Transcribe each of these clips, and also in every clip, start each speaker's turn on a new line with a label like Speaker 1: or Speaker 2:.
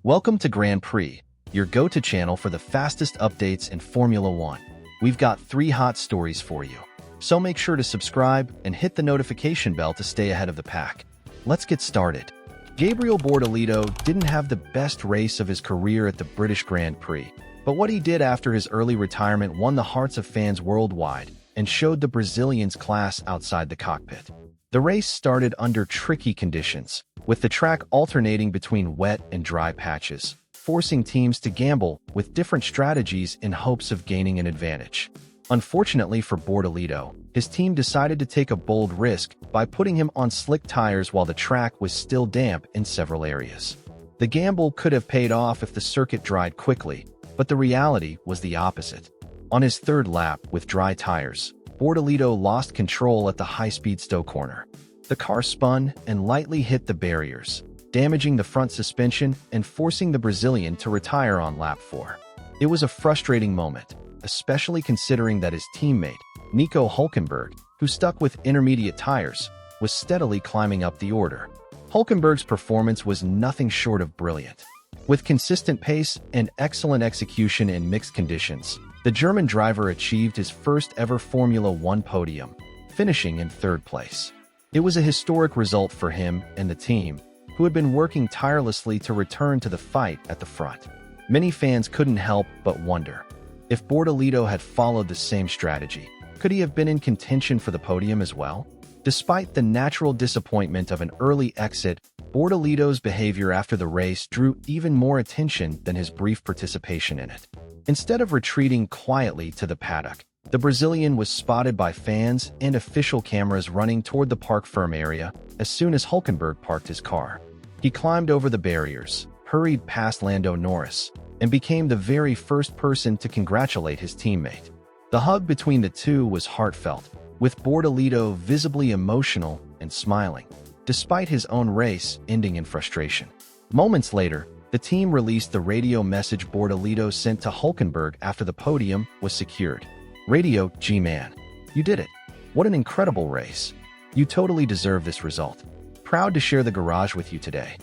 Speaker 1: Welcome to Grand Prix, your go-to channel for the fastest updates in Formula One. We've got 3 hot stories for you, so make sure to subscribe and hit the notification bell to stay ahead of the pack. Let's get started. Gabriel Bordalo didn't have the best race of his career at the British Grand Prix, but what he did after his early retirement won the hearts of fans worldwide and showed the Brazilians' class outside the cockpit. The race started under tricky conditions, with the track alternating between wet and dry patches, forcing teams to gamble with different strategies in hopes of gaining an advantage. Unfortunately for Bordalo, his team decided to take a bold risk by putting him on slick tires while the track was still damp in several areas. The gamble could have paid off if the circuit dried quickly, but the reality was the opposite. On his third lap with dry tires, Bordalo lost control at the high-speed Stowe corner. The car spun and lightly hit the barriers, damaging the front suspension and forcing the Brazilian to retire on lap 4. It was a frustrating moment, especially considering that his teammate, Nico Hulkenberg, who stuck with intermediate tires, was steadily climbing up the order. Hulkenberg's performance was nothing short of brilliant. With consistent pace and excellent execution in mixed conditions, the German driver achieved his first ever Formula One podium, finishing in 3rd place. It was a historic result for him and the team, who had been working tirelessly to return to the fight at the front. Many fans couldn't help but wonder, if Bordalo had followed the same strategy, could he have been in contention for the podium as well? Despite the natural disappointment of an early exit, Bordalo's behavior after the race drew even more attention than his brief participation in it. Instead of retreating quietly to the paddock, the Brazilian was spotted by fans and official cameras running toward the park firm area as soon as Hulkenberg parked his car. He climbed over the barriers, hurried past Lando Norris, and became the very first person to congratulate his teammate. The hug between the two was heartfelt, with Bordalo visibly emotional and smiling, despite his own race ending in frustration. Moments later, the team released the radio message Bordalo sent to Hulkenberg after the podium was secured. "Radio, G-Man. You did it. What an incredible race. You totally deserve this result. Proud to share the garage with you today."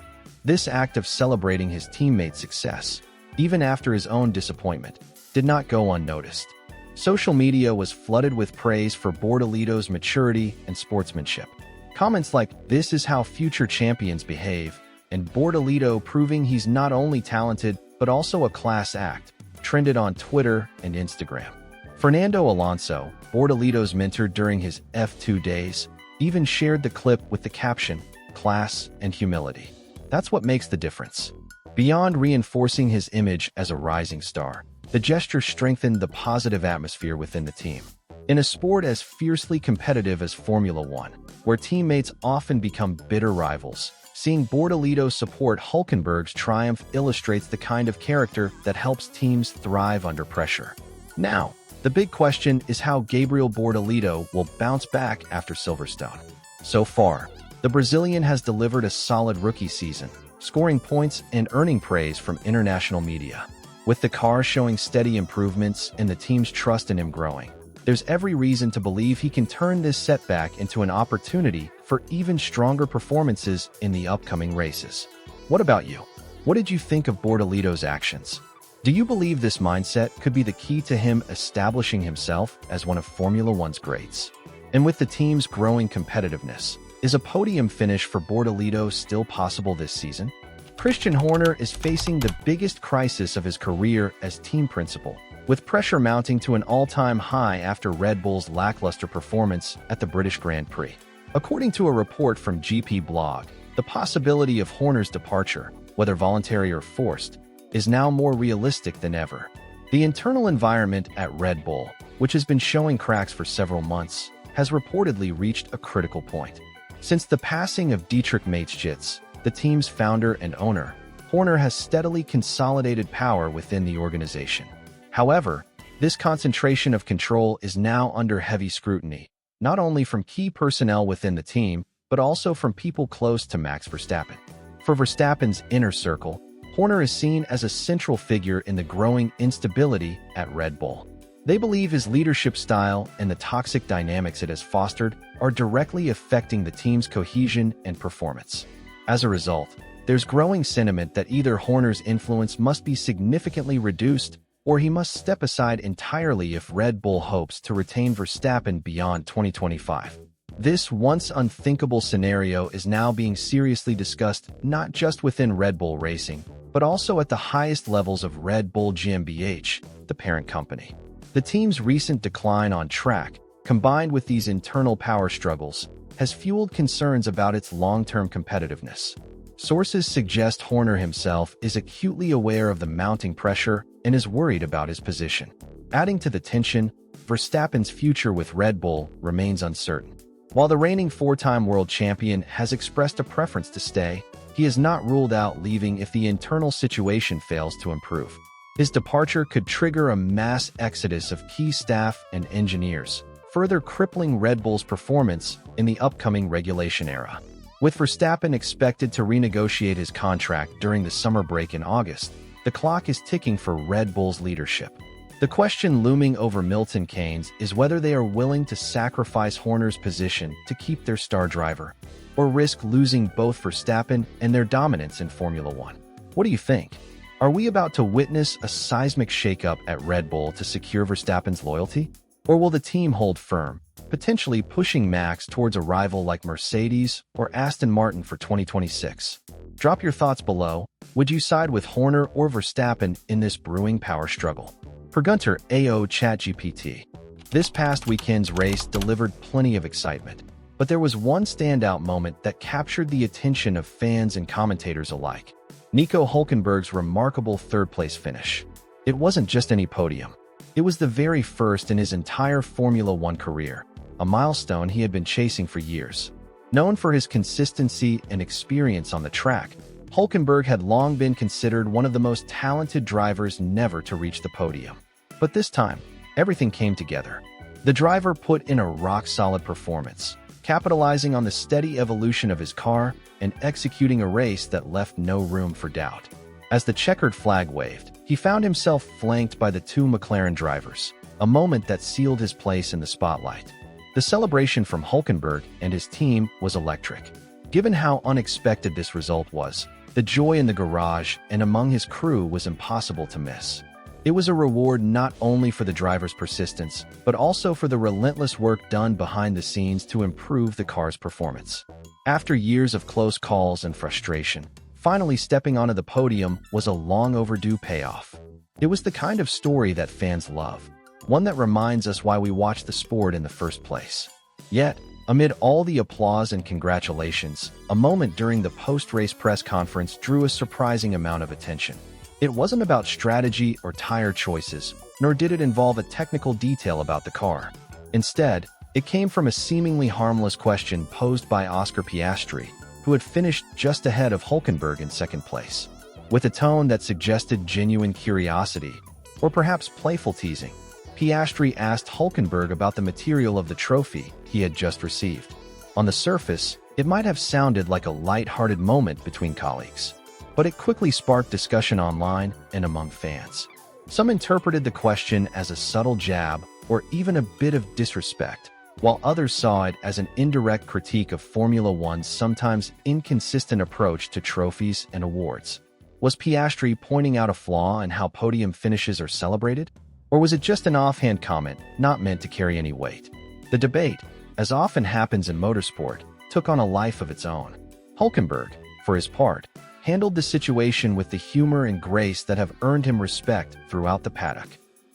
Speaker 1: This act of celebrating his teammate's success, even after his own disappointment, did not go unnoticed. Social media was flooded with praise for Bordalo's maturity and sportsmanship. Comments like, "This is how future champions behave," and Bordalo proving he's not only talented but also a class act, trended on Twitter and Instagram. Fernando Alonso, Bordalo's mentor during his F2 days, even shared the clip with the caption, "Class and humility. That's what makes the difference." Beyond reinforcing his image as a rising star, the gesture strengthened the positive atmosphere within the team. In a sport as fiercely competitive as Formula One, where teammates often become bitter rivals, seeing Bordalo support Hulkenberg's triumph illustrates the kind of character that helps teams thrive under pressure. Now, the big question is how Gabriel Bordalo will bounce back after Silverstone. So far, the Brazilian has delivered a solid rookie season, scoring points and earning praise from international media. With the car showing steady improvements and the team's trust in him growing, there's every reason to believe he can turn this setback into an opportunity for even stronger performances in the upcoming races. What about you? What did you think of Bordalo's actions? Do you believe this mindset could be the key to him establishing himself as one of Formula One's greats? And with the team's growing competitiveness, is a podium finish for Bordalo still possible this season? Christian Horner is facing the biggest crisis of his career as team principal, with pressure mounting to an all-time high after Red Bull's lackluster performance at the British Grand Prix. According to a report from GP Blog, the possibility of Horner's departure, whether voluntary or forced, is now more realistic than ever. The internal environment at Red Bull, which has been showing cracks for several months, has reportedly reached a critical point. Since the passing of Dietrich Mateschitz, the team's founder and owner, Horner has steadily consolidated power within the organization. However, this concentration of control is now under heavy scrutiny, not only from key personnel within the team, but also from people close to Max Verstappen. For Verstappen's inner circle, Horner is seen as a central figure in the growing instability at Red Bull. They believe his leadership style and the toxic dynamics it has fostered are directly affecting the team's cohesion and performance. As a result, There's growing sentiment that either Horner's influence must be significantly reduced or he must step aside entirely if Red Bull hopes to retain Verstappen beyond 2025. This once unthinkable scenario is now being seriously discussed not just within Red Bull Racing, but also at the highest levels of Red Bull GmbH, the parent company. The team's recent decline on track, combined with these internal power struggles, has fueled concerns about its long-term competitiveness. Sources suggest Horner himself is acutely aware of the mounting pressure and is worried about his position. Adding to the tension, Verstappen's future with Red Bull remains uncertain. While the reigning four-time world champion has expressed a preference to stay, he has not ruled out leaving if the internal situation fails to improve. His departure could trigger a mass exodus of key staff and engineers, further crippling Red Bull's performance in the upcoming regulation era. With Verstappen expected to renegotiate his contract during the summer break in August, the clock is ticking for Red Bull's leadership. The question looming over Milton Keynes is whether they are willing to sacrifice Horner's position to keep their star driver, or risk losing both Verstappen and their dominance in Formula One. What do you think? Are we about to witness a seismic shakeup at Red Bull to secure Verstappen's loyalty? Or will the team hold firm, potentially pushing Max towards a rival like Mercedes or Aston Martin for 2026? Drop your thoughts below. Would you side with Horner or Verstappen in this brewing power struggle? For Gunter AO ChatGPT, this past weekend's race delivered plenty of excitement, but there was one standout moment that captured the attention of fans and commentators alike: Nico Hulkenberg's remarkable third-place finish. It wasn't just any podium. It was the very first in his entire Formula One career, a milestone he had been chasing for years. Known for his consistency and experience on the track, Hulkenberg had long been considered one of the most talented drivers never to reach the podium. But this time, everything came together. The driver put in a rock-solid performance, capitalizing on the steady evolution of his car and executing a race that left no room for doubt. As the checkered flag waved, he found himself flanked by the two McLaren drivers, a moment that sealed his place in the spotlight. The celebration from Hulkenberg and his team was electric. Given how unexpected this result was, the joy in the garage and among his crew was impossible to miss. It was a reward not only for the driver's persistence, but also for the relentless work done behind the scenes to improve the car's performance. After years of close calls and frustration, finally stepping onto the podium was a long overdue payoff. It was the kind of story that fans love, one that reminds us why we watch the sport in the first place. Yet, amid all the applause and congratulations, a moment during the post-race press conference drew a surprising amount of attention. It wasn't about strategy or tire choices, nor did it involve a technical detail about the car. Instead, it came from a seemingly harmless question posed by Oscar Piastri, who had finished just ahead of Hulkenberg in second place. With a tone that suggested genuine curiosity, or perhaps playful teasing, Piastri asked Hulkenberg about the material of the trophy he had just received. On the surface, it might have sounded like a light-hearted moment between colleagues, but it quickly sparked discussion online and among fans. Some interpreted the question as a subtle jab or even a bit of disrespect, while others saw it as an indirect critique of Formula One's sometimes inconsistent approach to trophies and awards. Was Piastri pointing out a flaw in how podium finishes are celebrated? Or was it just an offhand comment not meant to carry any weight? The debate, as often happens in motorsport, took on a life of its own. Hulkenberg, for his part, handled the situation with the humor and grace that have earned him respect throughout the paddock.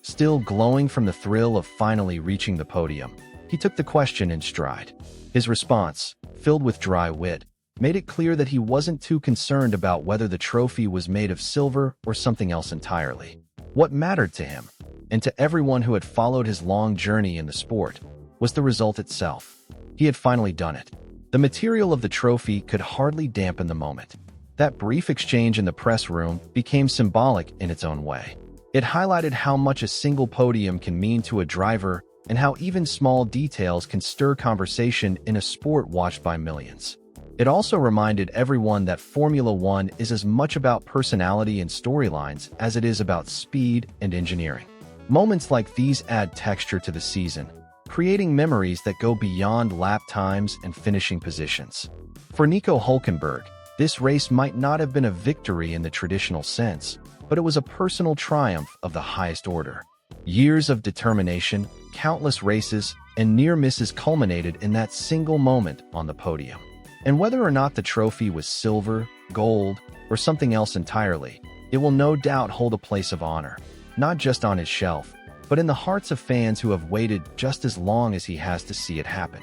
Speaker 1: Still glowing from the thrill of finally reaching the podium, he took the question in stride. His response, filled with dry wit, made it clear that he wasn't too concerned about whether the trophy was made of silver or something else entirely. What mattered to him, and to everyone who had followed his long journey in the sport, was the result itself. He had finally done it. The material of the trophy could hardly dampen the moment. That brief exchange in the press room became symbolic in its own way. It highlighted how much a single podium can mean to a driver and how even small details can stir conversation in a sport watched by millions. It also reminded everyone that Formula One is as much about personality and storylines as it is about speed and engineering. Moments like these add texture to the season, creating memories that go beyond lap times and finishing positions. For Nico Hulkenberg, This race might not have been a victory in the traditional sense, but it was a personal triumph of the highest order. Years of determination, countless races, and near misses culminated in that single moment on the podium. And whether or not the trophy was silver, gold, or something else entirely, it will no doubt hold a place of honor, not just on his shelf, but in the hearts of fans who have waited just as long as he has to see it happen.